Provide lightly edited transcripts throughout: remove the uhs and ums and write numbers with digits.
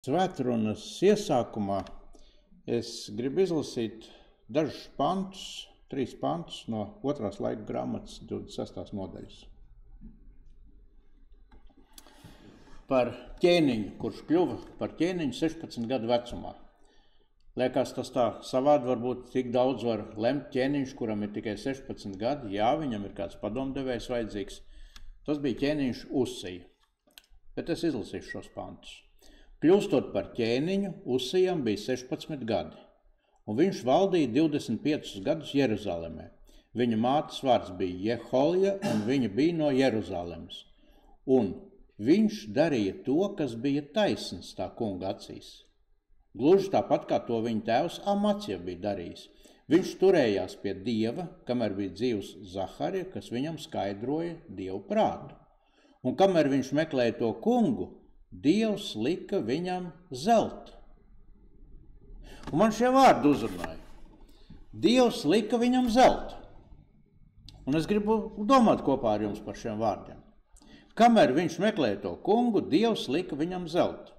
Svētrunas iesākumā es gribu izlasīt dažus pantus, 3 pantus no 2. laika grāmatas 26. nodaļas. Par ķēniņu, kurš kļuva par ķēniņu 16 gadu vecumā. Liekas, tas tā savādi varbūt tik daudz var lemt ķēniņš, kuram ir tikai 16 gadi. Jā, viņam ir kāds padomdevējs vajadzīgs. Tas bija ķēniņš Uzsija. Bet es izlasīšu šos pantus. Kļūstot par ķēniņu, Uzsijam bija 16 gadi, un viņš valdīja 25 gadus Jeruzalemē. Viņa mātes vārds bija Jeholija, un viņa bija no Jeruzalemes. Un viņš darīja to, kas bija taisns tā kunga acīs. Gluži tāpat, kā to viņa tēvs Amacija bija darījis. Viņš turējās pie Dieva, kamēr bija dzīvs Zaharija, kas viņam skaidroja Dievu prātu. Un kamēr viņš meklēja to kungu, Dievs lika viņam zeltu. Un man šie vārdi uzrunāja. Dievs lika viņam zeltu. Un es gribu domāt kopā ar jums par šiem vārdiem. Kamēr viņš meklēja to kungu, Dievs lika viņam zeltu.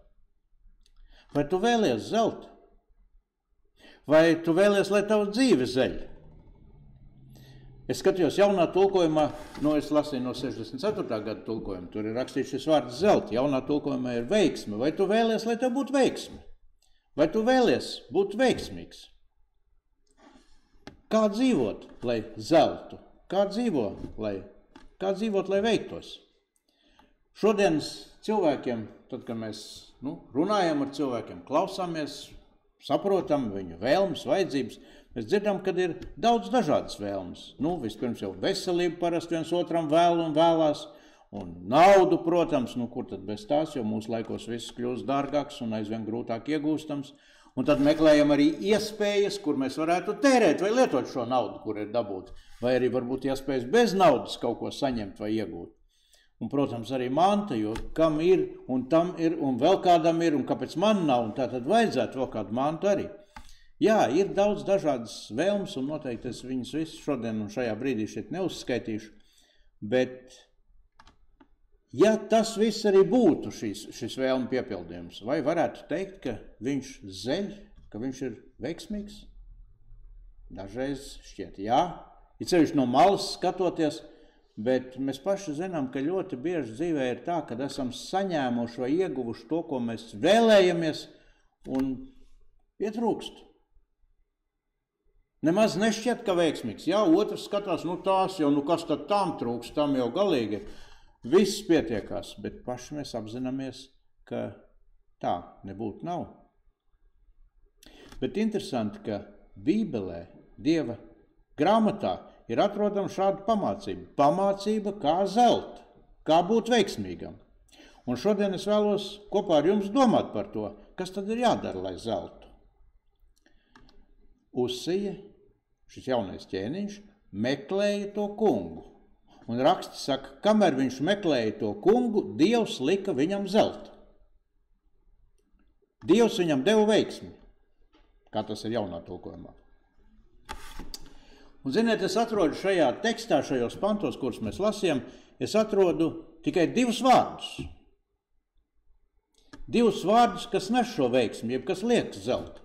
Vai tu vēlies zeltu? Vai tu vēlies, lai tavu dzīve zeļ? Es skatījos jaunā tulkojumā, es lasīju no 64. gada tulkojuma, tur ir rakstīts šis vārds zelta. Jaunā tulkojumā ir veiksme. Vai tu vēlies, lai tev būtu veiksme? Vai tu vēlies būt veiksmīgs? Kā dzīvot, lai zeltu? Kā dzīvot, lai veiktos? Šodienas cilvēkiem, tad, kad mēs runājam ar cilvēkiem, klausāmies, saprotam viņu vēlmes, vajadzības, mēs dzirdam, kad ir daudz dažādas vēlmes. Vispirms jau veselību parasti viens otram vēl un vēlās, un naudu, protams, kur tad bez tās, jo mūsu laikos viss kļūst dārgāks un aizvien grūtāk iegūstams, un tad meklējam arī iespējas, kur mēs varētu tērēt vai lietot šo naudu, kur ir dabūt, vai arī varbūt iespējas bez naudas kaut ko saņemt vai iegūt. Un, protams, arī manta, jo kam ir, un tam ir, un vēl kādam ir, un kāpēc man nav, un tā tad vajadzētu vēl kādu mantu arī. Jā, ir daudz dažādas vēlmes, un noteikti es viņas visu šodien un šajā brīdī šeit neuzskaitīšu, bet ja tas viss arī būtu šis vēlmu piepildījums, vai varētu teikt, ka viņš zeļ, ka viņš ir veiksmīgs? Dažreiz šķiet jā, ir ceļš no malas skatoties, bet mēs paši zinām, ka ļoti bieži dzīvē ir tā, kad esam saņēmuši vai ieguvuši to, ko mēs vēlējamies, un pietrūkst. Nemaz nešķiet, ka veiksmīgs. Jā, otrs skatās, tās jau, kas tad tam trūkst, tam jau galīgi. Viss pietiekās, bet paši mēs apzināmies, ka tā nebūtu nav. Bet interesanti, ka Bībelē, Dieva grāmatā, ir atrodama šāda pamācība. Pamācība, kā zelt, kā būt veiksmīgam. Un šodien es vēlos kopā ar jums domāt par to, kas tad ir jādara, lai zeltu. Uzsija, šis jaunais ķēniņš, meklēja to kungu. Un raksti saka, kamēr viņš meklēja to kungu, Dievs lika viņam zeltu. Dievs viņam deva veiksmi, kā tas ir jaunā tulkojumā. Un, ziniet, es atrodu šajā tekstā, šajos pantos, kurus mēs lasījām, es atrodu tikai 2 vārdus. 2 vārdus, kas nes šo veiksmi, jeb kas liek zeltu.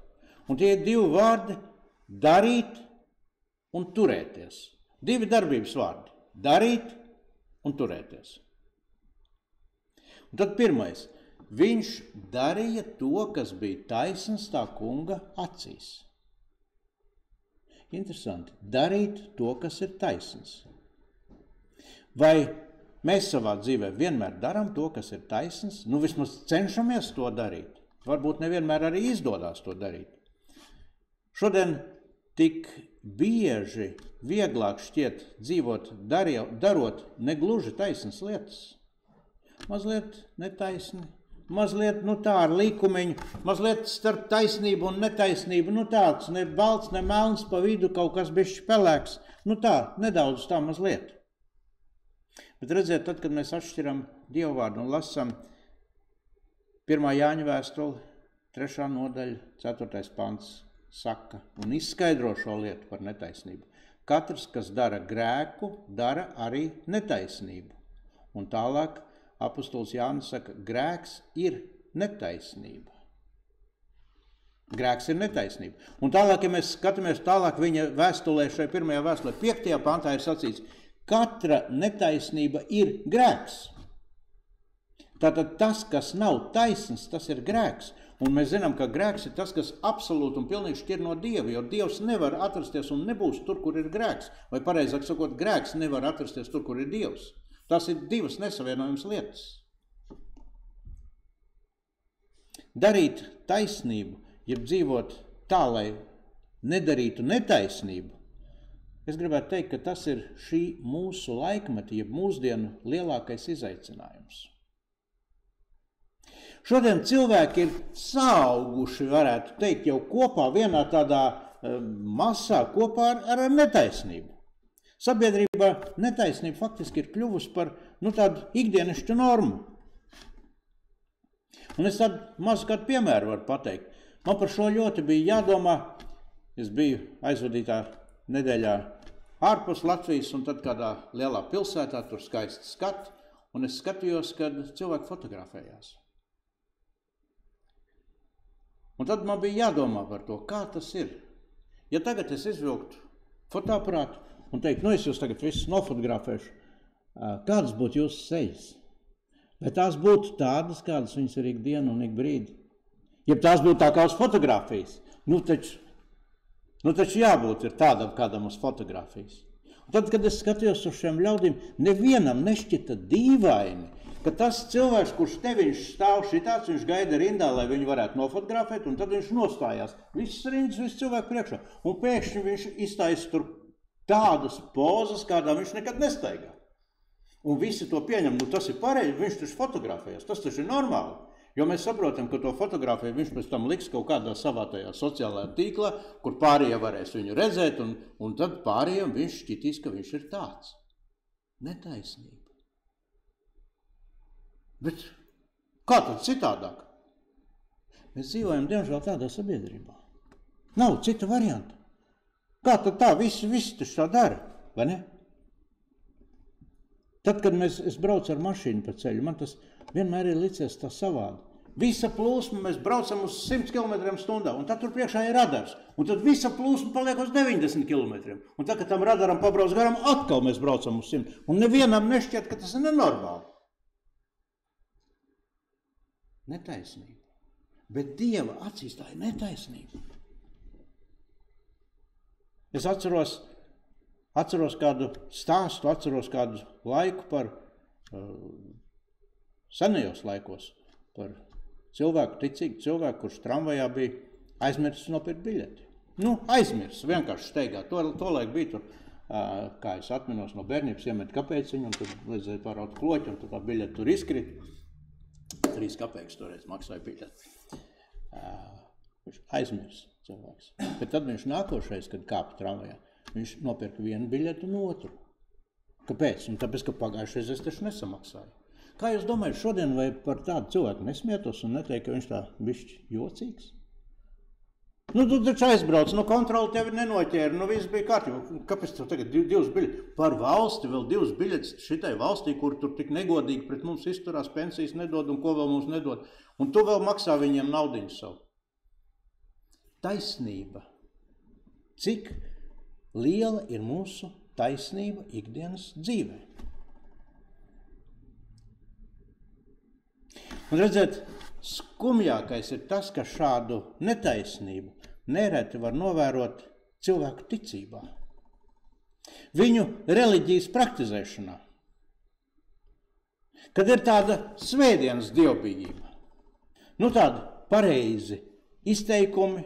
Un tie ir 2 vārdi – darīt un turēties. 2 darbības vārdi – darīt un turēties. Un tad pirmais – viņš darīja to, kas bija taisns tā kunga acīs. Interesanti, darīt to, kas ir taisns. Vai mēs savā dzīvē vienmēr darām to, kas ir taisns? Vismaz cenšamies to darīt. Varbūt nevienmēr arī izdodās to darīt. Šodien tik bieži vieglāk šķiet dzīvot, darot negluži taisnas lietas. Mazliet netaisni. Mazliet, tā ar likumiņu, mazliet starp taisnību un netaisnību, tāds, ne balts, ne melns, pa vidu kaut kas bišķi pelēks, tā, nedaudz tā mazliet. Bet redziet, tad, kad mēs atšķiram Dievu vārdu un lasam 1. Jāņa vēstuli, 3. nodaļa, 4. pants saka un izskaidro šo lietu par netaisnību. Katrs, kas dara grēku, dara arī netaisnību. Un tālāk apostols Jānis saka, grēks ir netaisnība. Grēks ir netaisnība. Un tālāk, ja mēs skatāmies tālāk viņa vēstulē, šai pirmajā vēstulē, 5. pantā ir sacīts, katra netaisnība ir grēks. Tātad tas, kas nav taisns, tas ir grēks. Un mēs zinām, ka grēks ir tas, kas absolūti un pilnīgi šķir no Dieva, jo Dievs nevar atrasties un nebūs tur, kur ir grēks. Vai pareizāk sakot, grēks nevar atrasties tur, kur ir Dievs. Tas ir divas nesavienojamas lietas. Darīt taisnību, jeb dzīvot tā, lai nedarītu netaisnību, es gribētu teikt, ka tas ir šī mūsu laikmeta, jeb mūsdienu lielākais izaicinājums. Šodien cilvēki ir saauguši, varētu teikt, jau kopā vienā tādā masā, kopā ar netaisnību. Sabiedrībā netaisnība faktiski ir kļuvusi par tādu ikdienišķu normu. Un es tādu mazu kādu piemēru varu pateikt. Man par šo ļoti bija jādomā. Es biju aizvadītā nedēļā ārpus Latvijas un tad kādā lielā pilsētā, tur skaisti skati, un es skatījos, kad cilvēki fotografējās. Un tad man bija jādomā par to, kā tas ir. Ja tagad es izvilktu fotoaparātu un teiktu, es jūs tagad visus nofotografēšu, kādas būtu jūsu sejas? Vai tās būtu tādas, kādas viņas ir ikdienu un ikbrīdi? Ja tās būtu tā kā uz fotografijas, taču jābūt ir tādam, kādam uz fotografijas. Un tad, kad es skatījos uz šiem ļaudīm, nevienam nešķita dīvaini, ka tas cilvēks, kurš te viņš stāv šitāds, viņš gaida rindā, lai viņu varētu nofotografēt, un tad viņš nostājās. Viss rindas, viss cilvēku priekšā. Un pēkšņi viņš iztaisa tur tādas pozas, kādā viņš nekad nestaigā. Un visi to pieņem, tas ir pareizi, viņš taču fotografējas, tas taču ir normāli. Jo mēs saprotam, ka to fotografiju viņš pēc tam liks kaut kādā savā tajā sociālajā tīklā, kur pārējie varēs viņu redzēt, un tad pārējiem viņš šķitīs, ka viņš ir tāds. Netaisnība. Bet kā tad citādāk? Mēs dzīvojam, diemžēl, tādā sabiedrībā. Nav cita varianta. Kā tad tā? Visi taču tā dara, vai ne? Tad, kad es braucu ar mašīnu pa ceļu, man tas vienmēr ir licies tā savādi. Visa plūsma, mēs braucam uz 100 km/h, un tad tur priekšā ir radars. Un tad visa plūsma paliek uz 90 km. Un tad, kad tam radaram pabrauc garām, atkal mēs braucam uz 100. Un nevienam nešķiet, ka tas ir nenormāli. Netaisnība. Bet Dieva acīs tā ir netaisnība. Es atceros kādu stāstu, atceros kādu laiku par senajos laikos, par ticīgu cilvēku, kurš tramvajā bija aizmirsis nopirkt biļeti. Aizmirsis, vienkārši steigā. To laik bija tur, kā es atminos no bērnības, iemet kapēciņu, un tad vajadzēja pāraut kloķi, un tad tā biļeti tur izkrīt. 3 kapeikas toreiz maksāja biļeti. Viņš aizmirsis cilvēks. Bet tad viņš nākošais, kad kāpa tramvajā, viņš nopirka vienu biļeti un otru. Kāpēc? Tāpēc, ka pagājušais es taču nesamaksāju. Kā jūs domājat, šodien vai par tādu cilvēku nesmietos un neteikt, ka viņš tā bišķi jocīgs? Tu taču aizbrauc, kontroli tevi nenoķēra, viss bija kārtībā. Kāpēc tev tagad 2 biļetes? Par valsti vēl 2 biļetes šitai valstī, kur tur tik negodīgi pret mums izturās, pensijas nedod un ko vēl mums nedod. Un tu vēl maksā viņiem naudiņu savu. Taisnība. Cik liela ir mūsu taisnība ikdienas dzīvē? Un redziet, skumjākais ir tas, ka šādu netaisnību nereti var novērot cilvēku ticībā, viņu reliģijas praktizēšanā, kad ir tāda svētdienas dievbijība, tādi pareizi izteikumi,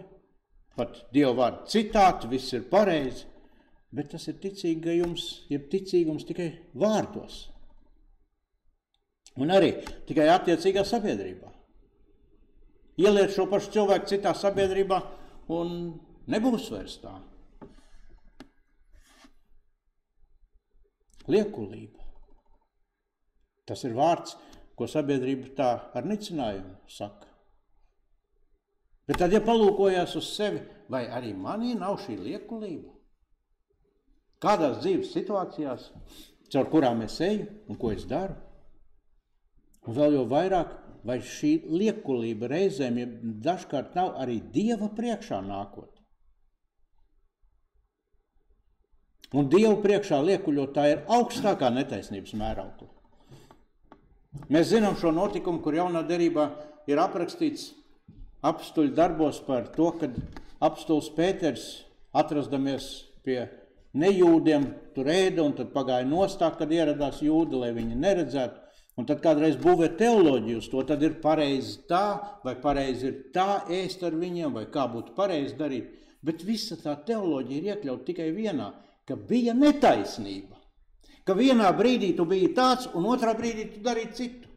pat Dieva vārdu citāti, viss ir pareizi, bet tas ir ticīgums tikai vārdos. Un arī tikai attiecīgā sabiedrībā. Ieliet šo pašu cilvēku citā sabiedrībā un nebūs vairs tā. Liekulība. Tas ir vārds, ko sabiedrība tā ar nicinājumu saka. Bet tad, ja palūkojās uz sevi, vai arī manī nav šī liekulība? Kādās dzīves situācijās, caur kurām es eju un ko es daru? Un vēl jau vairāk, vai šī liekulība reizēm dažkārt nav arī Dieva priekšā nākot. Un Dievu priekšā liekuļot, tā ir augstākā netaisnības mēraukla. Mēs zinām šo notikumu, kur jaunā derībā ir aprakstīts apstuļu darbos par to, kad apstuls Pēters, atrastamies pie nejūdiem, tur ēda, un tad pagāja nostāk, kad ieradās jūdi, lai viņi neredzētu. Un tad kādreiz būvē teoloģiju uz to, tad ir pareizi tā, vai pareizi ir tā ēst ar viņiem, vai kā būtu pareizi darīt. Bet visa tā teoloģija ir iekļauta tikai vienā, ka bija netaisnība. Ka vienā brīdī tu biji tāds, un otrā brīdī tu darīji citu.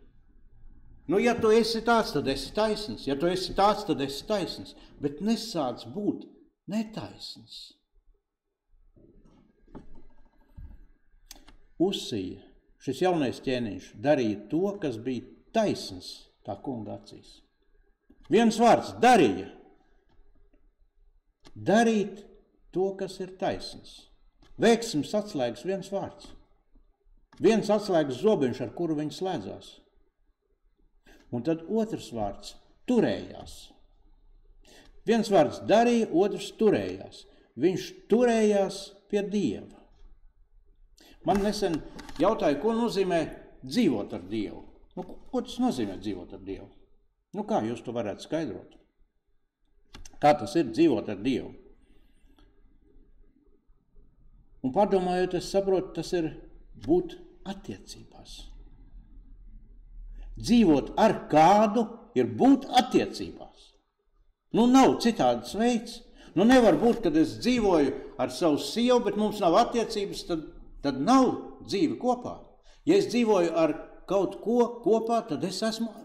Nu, ja tu esi tāds, tad esi taisns. Ja tu esi tāds, tad esi taisns. Bet nesāc būt netaisns. Uzsija, šis jaunais ķēniņš, darīja to, kas bija taisns tā kunga acīs. Viens vārds – darīja. Darīt to, kas ir taisns. Veiksmes atslēgas viens vārds. Viens atslēgas zobiņš, ar kuru viņi slēdzās. Un tad otrs vārds – turējās. Viens vārds darīja, otrs turējās. Viņš turējās pie Dieva. Man nesen jautāja, ko nozīmē dzīvot ar Dievu. Nu, ko tas nozīmē dzīvot ar Dievu? Nu, kā jūs to varētu skaidrot? Kā tas ir dzīvot ar Dievu? Un padomājot, es saprotu, tas ir būt attiecībās. Dzīvot ar kādu ir būt attiecībās. Nu, nav citāds veids. Nu, nevar būt, kad es dzīvoju ar savu sievu, bet mums nav attiecības, tad nav dzīve kopā. Ja es dzīvoju ar kaut ko kopā, tad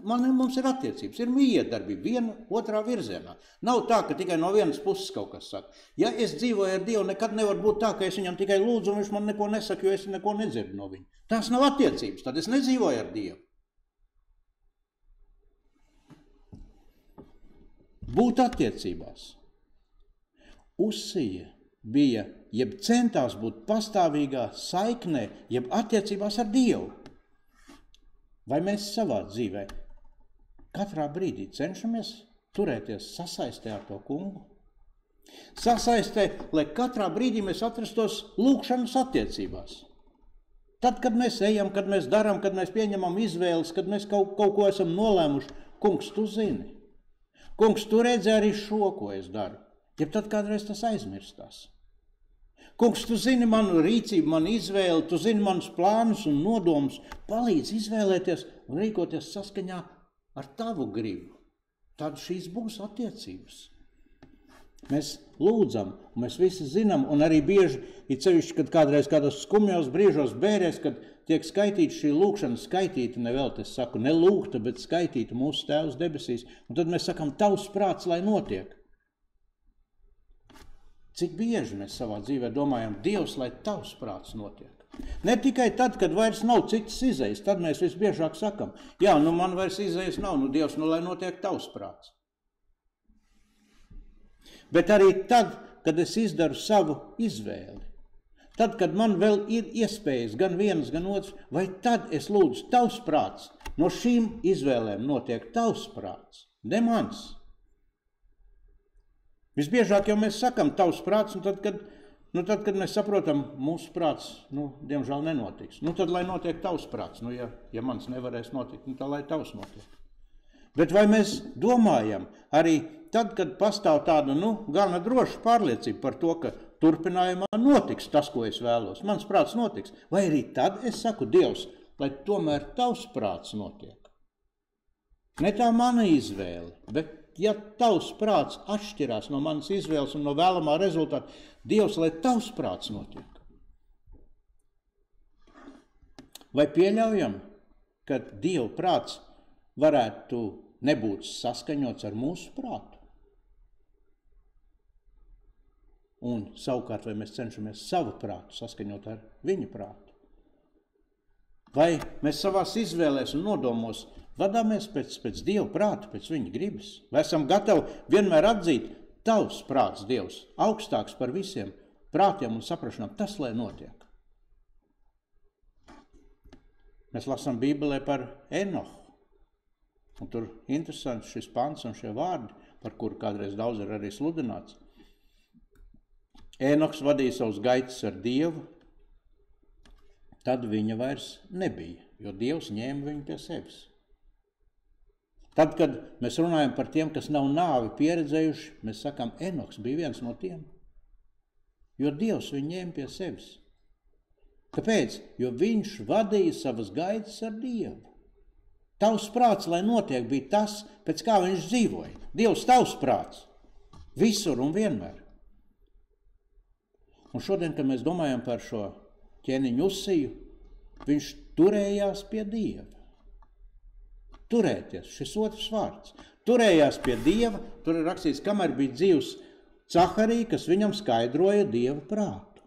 mums ir attiecības, ir miedarbība viena otrā virzienā. Nav tā, ka tikai no vienas puses kaut kas saka. Ja es dzīvoju ar Dievu, nekad nevar būt tā, ka es viņam tikai lūdzu, un viņš man neko nesaka, jo es neko nedzirdu no viņa. Tās nav attiecības, tad es nedzīvoju ar Dievu. Būt attiecībās. Uzsija bija, jeb centās būt pastāvīgā saiknē, jeb attiecībās ar Dievu. Vai mēs savā dzīvē katrā brīdī cenšamies turēties sasaistē ar to kungu? Sasaistē, lai katrā brīdī mēs atrastos lūgšanas attiecībās. Tad, kad mēs ejam, kad mēs darām, kad mēs pieņemam izvēles, kad mēs kaut ko esam nolēmuši, kungs, tu zini. Kungs, tu redzi arī šo, ko es daru. Ja tad kādreiz tas aizmirstās. Kungs, tu zini manu rīcību, manu izvēli, tu zini manus plānus un nodomus, palīdz izvēlēties un rīkoties saskaņā ar tavu gribu. Tad šīs būs attiecības. Mēs lūdzam, un mēs visi zinām, un arī bieži, ir sevišķi, kad kādreiz kādos skumjos brīžos bērēs, kad tiek skaitīta šī lūkšana, skaitīta, nevēl es saku, ne lūgta, bet skaitīta mūsu Tēvs debesīs, un tad mēs sakam, tavs prāts, lai notiek. Cik bieži mēs savā dzīvē domājam, Dievs, lai tavs prāts notiek. Ne tikai tad, kad vairs nav citas izejas, tad mēs visbiežāk sakam, jā, nu man vairs izejas nav, nu Dievs, nu lai notiek tavs prāts. Bet arī tad, kad es izdaru savu izvēli, tad, kad man vēl ir iespējas gan vienas, gan otras, vai tad es lūdzu tavs prāts, no šīm izvēlēm notiek tavs prāts, ne mans. Visbiežāk jau mēs sakam tavs prāts, un tad, kad mēs saprotam, mūsu prāts, diemžēl nenotiks. Tad, lai notiek tavs prāts, ja mans nevarēs notikt, tad, lai tavs notiek. Bet vai mēs domājam arī tad, kad pastāv tāda, gana droša pārliecība par to, ka turpinājumā notiks tas, ko es vēlos, mans prāts notiks, vai arī tad es saku, Dievs, lai tomēr tavs prāts notiek. Ne tā mana izvēle, bet ja tavs prāts atšķirās no manas izvēles un no vēlamā rezultāta, Dievs, lai tavs prāts notiek. Vai pieļaujam, ka Dieva prāts varētu nebūt saskaņots ar mūsu prātu? Un savukārt, vai mēs cenšamies savu prātu saskaņot ar viņa prātu? Vai mēs savās izvēlēs un nodomos vadāmies pēc Dieva prāta, pēc viņa gribas? Vai esam gatavi vienmēr atzīt, tavs prāts, Dievs, augstāks par visiem prātiem un saprašanām, tas, lai notiek? Mēs lasām Bībelē par Enohu. Un tur interesants šis pants un šie vārdi, par kuru kādreiz daudz ir arī sludināts. Ēnoks vadīja savus gaitas ar Dievu, tad viņa vairs nebija, jo Dievs ņēma viņu pie sevis. Tad, kad mēs runājam par tiem, kas nav nāvi pieredzējuši, mēs sakām, Enoks bija viens no tiem, jo Dievs viņu ņēma pie sevis. Kāpēc? Jo viņš vadīja savas gaitas ar Dievu. Tavs prāts, lai notiek, bija tas, pēc kā viņš dzīvoja. Dievs tavs prāts. Visur un vienmēr. Un šodien, kad mēs domājam par šo ķēniņu Uzsiju, viņš turējās pie Dieva. Turēties, šis otrs vārds. Turējās pie Dieva, tur ir rakstīts, kamēr bija dzīvs Caharija, kas viņam skaidroja Dieva prātu.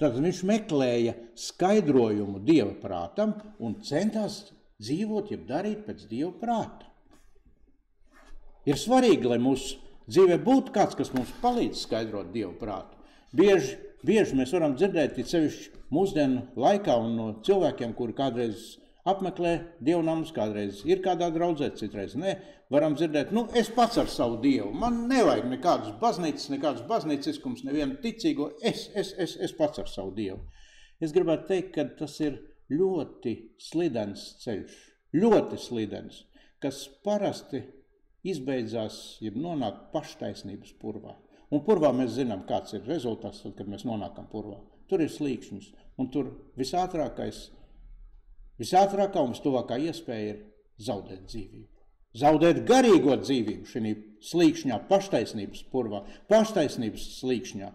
Tad viņš meklēja skaidrojumu Dieva prātam un centās dzīvot, jeb darīt pēc Dieva prāta. Ir svarīgi, lai mūsu dzīvē būtu kāds, kas mums palīdz skaidrot Dieva prātu. Bieži mēs varam dzirdēt, it sevišķi mūsdienu laikā un no cilvēkiem, kuri kādreiz apmeklē dievnamus, kādreiz ir kādā draudzē, citreiz ne, varam dzirdēt, es pats ar savu Dievu, man nevajag nekādas baznīcas, nekādas baznīciskums, nevienu ticīgo, es pats ar savu Dievu. Es gribētu teikt, ka tas ir ļoti slidens ceļš, ļoti slidens, kas parasti izbeidzās, ja nonāk paštaisnības purvā. Un purvā mēs zinām, kāds ir rezultāts, tad, kad mēs nonākam purvā. Tur ir slīkšņus, un tur visātrākā un vistuvākā iespēja ir zaudēt dzīvību. Zaudēt garīgo dzīvību šī slīkšņā, paštaisnības purvā, paštaisnības slīkšņā.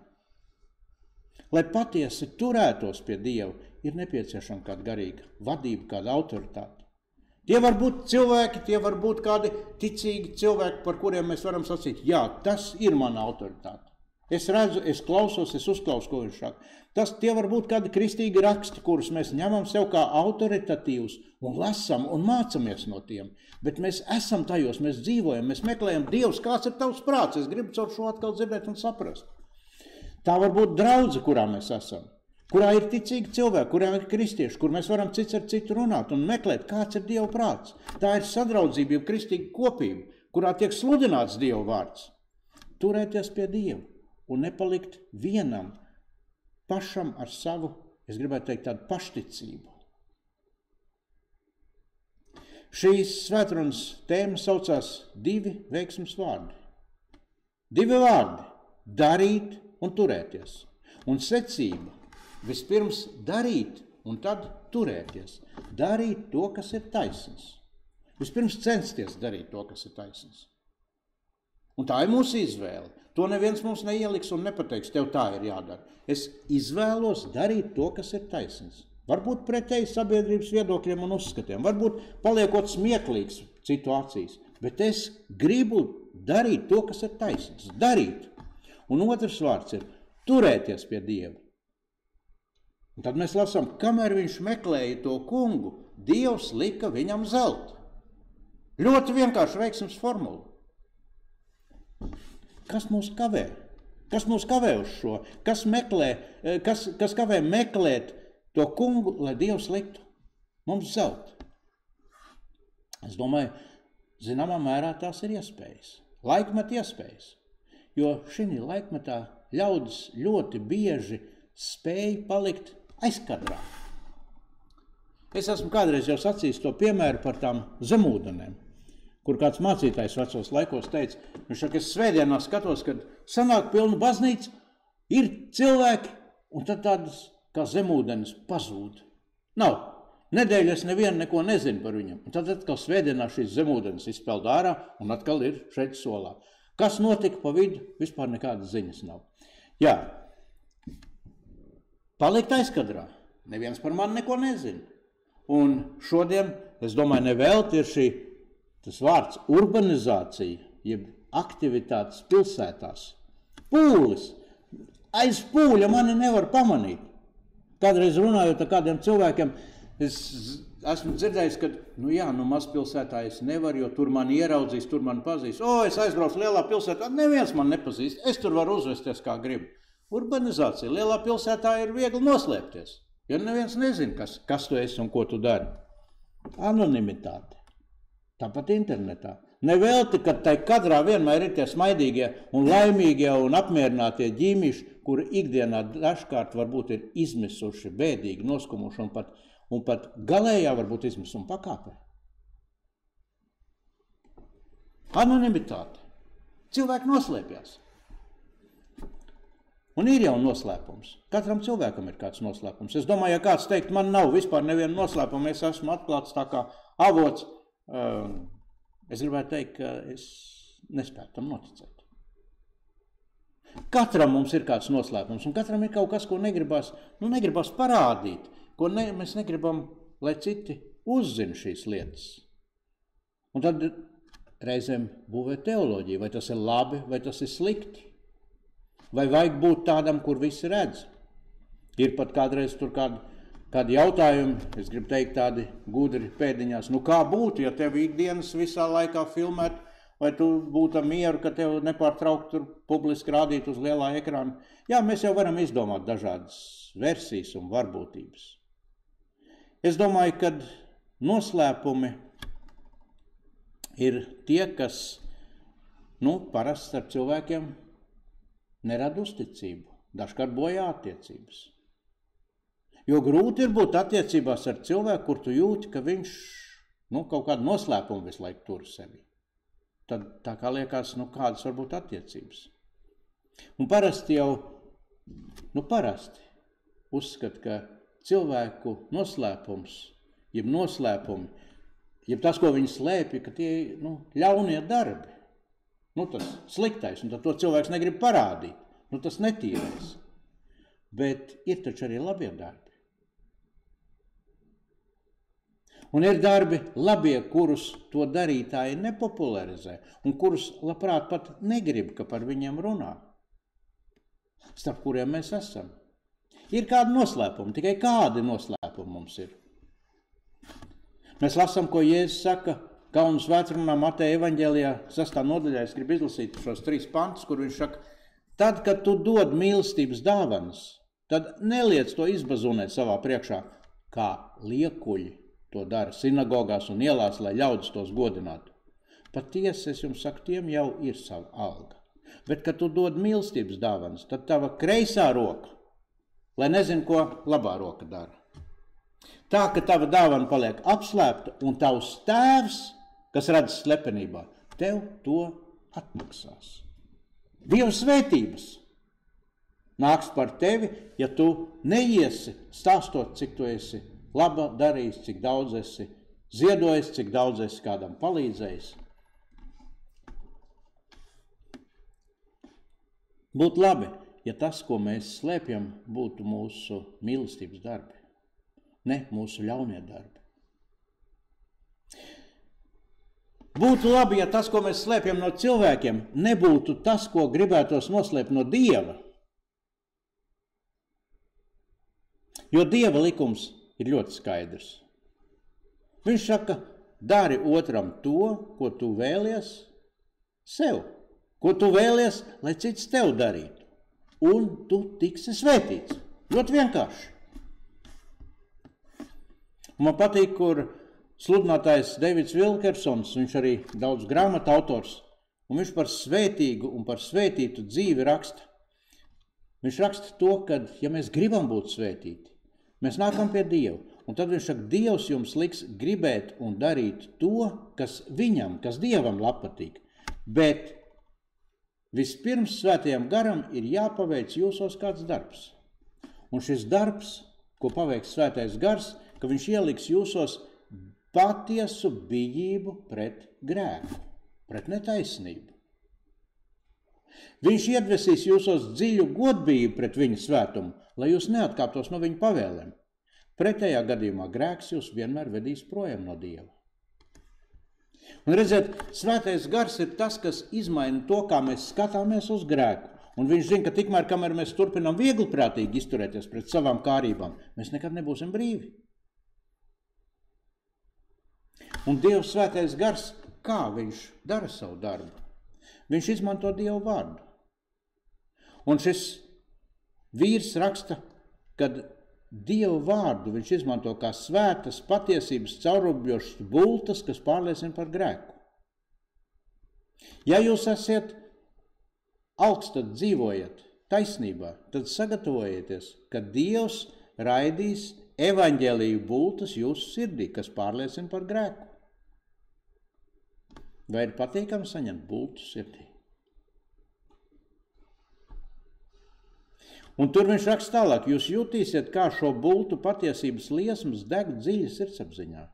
Lai patiesi turētos pie Dieva, ir nepieciešama kāda garīga vadība, kāda autoritāte. Tie var būt cilvēki, tie var būt kādi ticīgi cilvēki, par kuriem mēs varam sacīt, jā, tas ir mana autoritāte. Es redzu, es klausos, es uzklausu, ko viņš saka. Tie var būt kādi kristīgi raksti, kurus mēs ņemam sev kā autoritatīvus un lasam un mācamies no tiem. Bet mēs esam tajos, mēs dzīvojam, mēs meklējam Dievs, kāds ir tavs prāts. Es gribu caur šo atkal dzirdēt un saprast. Tā var būt draudze, kurā mēs esam. Kurā ir ticīgi cilvēki, kurā ir kristieši, kur mēs varam cits ar citu runāt un meklēt, kāds ir Dieva prāts. Tā ir sadraudzība, kristīga kopība, kurā tiek sludināts Dieva vārds. Turēties pie Dieva un nepalikt vienam pašam ar savu, es gribētu teikt, tādu pašticību. Šīs svētrunas tēma saucās 2 veiksmes vārdi. 2 vārdi – darīt un turēties. Un secība – vispirms darīt un tad turēties. Darīt to, kas ir taisns. Vispirms censties darīt to, kas ir taisns. Un tā ir mūsu izvēle. To neviens mums neieliks un nepateiks, tev tā ir jādara. Es izvēlos darīt to, kas ir taisns. Varbūt pretēji sabiedrības viedokļiem un uzskatiem. Varbūt paliekot smieklīgs citu acīs. Bet es gribu darīt to, kas ir taisns. Darīt. Un otrs vārds ir turēties pie Dieva. Un tad mēs lasām, kamēr viņš meklēja to kungu, Dievs lika viņam zeltu. Ļoti vienkārši veiksmes formula. Kas mūs kavē? Kas mūs kavē uz šo? Kas kavē meklēt to kungu, lai Dievs liktu mums zeltu? Es domāju, zināmā mērā tās ir iespējas. Laikmeta iespējas. Jo šī laikmetā ļaudis ļoti bieži spēja palikt aizkadrā. Es esmu kādreiz jau sacījis to piemēru par tām zemūdenēm, kur kāds mācītājs vecos laikos teica, viņš saka, es svētdienā skatos, kad sanāk pilna baznīca, ir cilvēki, un tad tādas kā zemūdenes pazūd. Nav. Nedēļu es nevienu neko nezinu par viņam. Un tad atkal svētdienā šīs zemūdenes izpeld ārā un atkal ir šeit solā. Kas notika pa vidu, vispār nekādas ziņas nav. Jā. Palikt aizkadrā. Neviens par mani neko nezina. Un šodien, es domāju, nevelti ir tas vārds urbanizācija, jeb aktivitātes pilsētās. Pūlis. Aiz pūļa mani nevar pamanīt. Kādreiz runājot ar kādiem cilvēkiem, es esmu dzirdējis, ka, mazpilsētā es nevaru, jo tur mani ieraudzīs, tur mani pazīs. Es aizbraucu lielā pilsētā, neviens man nepazīst, es tur varu uzvesties kā gribu. Urbanizācija. Lielā pilsētā ir viegli noslēpties, jo neviens nezina, kas tu esi un ko tu dari. Anonimitāte. Tāpat internetā. Nevelti, ka tai kadrā vienmēr ir tie smaidīgie un laimīgie un apmierinātie ģīmiši, kuri ikdienā dažkārt varbūt ir izmisuši, bēdīgi, noskumuši un pat galējā varbūt izmisuma pakāpē. Anonimitāte. Cilvēki noslēpjas. Un ir jau noslēpums. Katram cilvēkam ir kāds noslēpums. Es domāju, ja kāds teikt, man nav vispār neviena noslēpuma, es esmu atklāts tā kā avots, es gribētu teikt, ka es nespētu tam noticēt. Katram mums ir kāds noslēpums, un katram ir kaut kas, ko negribas parādīt, ko mēs negribam, lai citi uzzina šīs lietas. Un tad reizēm būvē teoloģija, vai tas ir labi, vai tas ir slikti. Vai vajag būt tādam, kur visi redz? Ir pat kādreiz tur kādi jautājumi, es gribu teikt tādi gudri pēdiņās, nu kā būtu, ja tev ikdienas visā laikā filmēt, vai tu būtu mieru, ka tev nepārtraukt tur publiski rādīt uz lielā ekrāna? Jā, mēs jau varam izdomāt dažādas versijas un varbūtības. Es domāju, ka noslēpumi ir tie, kas, parasti ar cilvēkiem nerada uzticību, dažkārt bojā attiecības. Jo grūti ir būt attiecībās ar cilvēku, kur tu jūti, ka viņš kaut kādu noslēpumu visu laiku tur sevi. Tad tā kā liekas, kādas var būt attiecības. Un parasti uzskat, ka cilvēku noslēpums, jeb noslēpumi, jeb tas, ko viņi slēpj, ka tie ļaunie darbi, tas sliktais, un tad to cilvēks negrib parādīt, tas netīrais. Bet ir taču arī labie darbi. Un ir darbi labie, kurus to darītāji nepopularizē, un kurus labprāt pat negrib, ka par viņiem runā, starp kuriem mēs esam. Ir kādi noslēpumi, tikai kādi noslēpumi mums ir. Mēs lasām, ko Jēzus saka Kalnu svētrunā Mateja evaņģēlijā 6. nodaļā. Es gribu izlasīt šos 3 pantus, kur viņš saka, tad, kad tu dod mīlestības dāvanas, tad neliec to izbazunēt savā priekšā, kā liekuļi to dara sinagogās un ielās, lai ļaudis tos godinātu. Patiesi, es jums saku, tiem jau ir sava alga. Bet, kad tu dod mīlestības dāvanas, tad tava kreisā roka, lai nezinu, ko labā roka dara. Tā, ka tava dāvana paliek apslēpta un tavs tēvs, kas redz slepenībā, tev to atmaksās. Dieva svētības nāks par tevi, ja tu neiesi stāstot, cik tu esi laba darījis, cik daudz esi ziedojis, cik daudz esi kādam palīdzējis. Būtu labi, ja tas, ko mēs slēpjam, būtu mūsu mīlestības darbi, ne mūsu ļaunie darbi. Būtu labi, ja tas, ko mēs slēpjam no cilvēkiem, nebūtu tas, ko gribētos noslēpt no Dieva. Jo Dieva likums ir ļoti skaidrs. Viņš saka, dari otram to, ko tu vēlies sev, ko tu vēlies, lai cits tev darītu, un tu tiksi svētīts. Ļoti vienkārši. Man patīk, kur sludinātājs Deivids Vilkersons, viņš arī daudz grāmatu autors, un viņš par svētīgu un par svētītu dzīvi raksta. Viņš raksta to, ka, ja mēs gribam būt svētīti, mēs nākam pie Dieva, un tad viņš saka, Dievs jums liks gribēt un darīt to, kas viņam, kas Dievam patīk. Bet vispirms svētajam garam ir jāpaveic jūsos kāds darbs. Un šis darbs, ko paveiks svētais gars, ka viņš ieliks jūsos patiesu bijību pret grēku, pret netaisnību. Viņš iedvesīs jūsos dziļu godbību pret viņa svētumu, lai jūs neatkāptos no viņa pavēlēm. Pretējā gadījumā grēks jūs vienmēr vedīs projām no Dieva. Un redziet, svētais gars ir tas, kas izmaina to, kā mēs skatāmies uz grēku. Un viņš zina, ka tikmēr, kamēr mēs turpinām viegliprātīgi izturēties pret savām kārībām, mēs nekad nebūsim brīvi. Un Dieva svētais gars, kā viņš dara savu darbu? Viņš izmanto Dieva vārdu. Un šis vīrs raksta, kad Dievu vārdu viņš izmanto kā svētas patiesības caurubjošas bultas, kas pārliecina par grēku. Ja jūs esat augstad dzīvojat taisnībā, tad sagatavojieties, ka Dievs raidīs evaņģēliju bultas jūsu sirdī, kas pārliecina par grēku. Vai ir patīkami saņemt bultu sirdī? Un tur viņš raksta tālāk, jūs jutīsiet, kā šo bultu patiesības liesmas deg dziļi sirdsapziņā.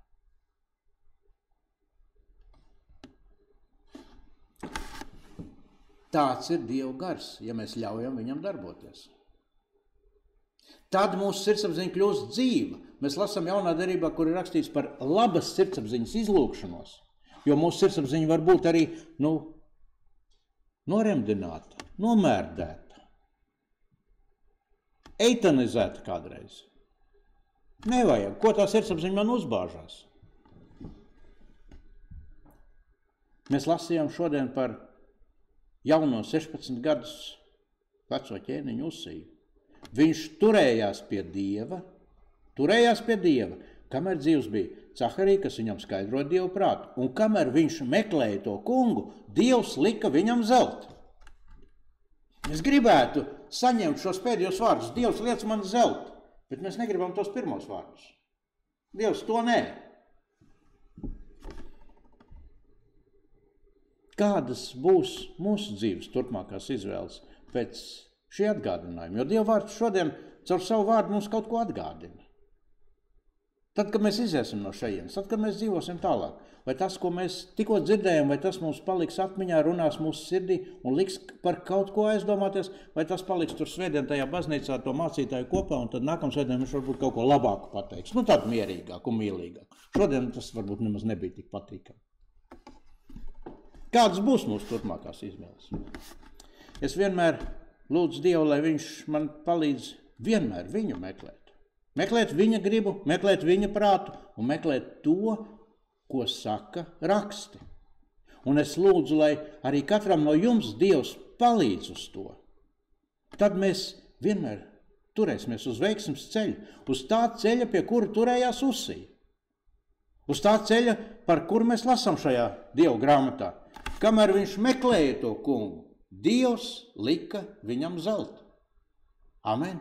Tāds ir Dieva gars, ja mēs ļaujam viņam darboties. Tad mūsu sirdsapziņa kļūst dzīva. Mēs lasām jaunā derībā, kur ir rakstīts par labas sirdsapziņas izlūkšanos, jo mūsu sirdsapziņa var būt arī, noremdināta, nomērdēta. Eitanizēta kādreiz. Nevajag, ko tā sirdsapziņa man uzbāžās. Mēs lasījām šodien par jauno 16 gadus veco ķēniņu Uziju. Viņš turējās pie Dieva, kamēr dzīvs bija Caharija, kas viņam skaidroja Dievu prātu. Un kamēr viņš meklēja to kungu, Dievs lika viņam zeltu. Es gribētu saņemt šos pēdējos vārdus. Dievs liec man zeltu, bet mēs negribam tos pirmos vārdus. Dievs to nē. Kādas būs mūsu dzīves turpmākās izvēles pēc šī atgādinājuma? Jo Dieva vārds šodien caur savu vārdu mums kaut ko atgādina. Tad, kad mēs iziesim no šejienes, tad, kad mēs dzīvosim tālāk, vai tas, ko mēs tikko dzirdējam, vai tas mums paliks atmiņā, runās mūsu sirdī un liks par kaut ko aizdomāties, vai tas paliks tur svētdien tajā baznīcā ar to mācītāju kopā, un tad nākamā svētdien viņš varbūt kaut ko labāku pateiks. Tādu mierīgāku un mīlīgāku. Šodien tas varbūt nemaz nebija tik patīkami. Kādas būs mūsu turpmākās izvēles? Es vienmēr lūdzu Dievu, lai viņš man palīdz vienmēr viņu meklēt. Meklēt viņa gribu, meklēt viņa prātu un meklēt to, ko saka raksti. Un es lūdzu, lai arī katram no jums Dievs palīdz uz to. Tad mēs vienmēr turēsimies uz veiksmes ceļu, uz tā ceļa, pie kura turējās Uzija. Uz tā ceļa, par kuru mēs lasām šajā Dieva grāmatā. Kamēr viņš meklēja to kungu, Dievs lika viņam zeltu. Amen.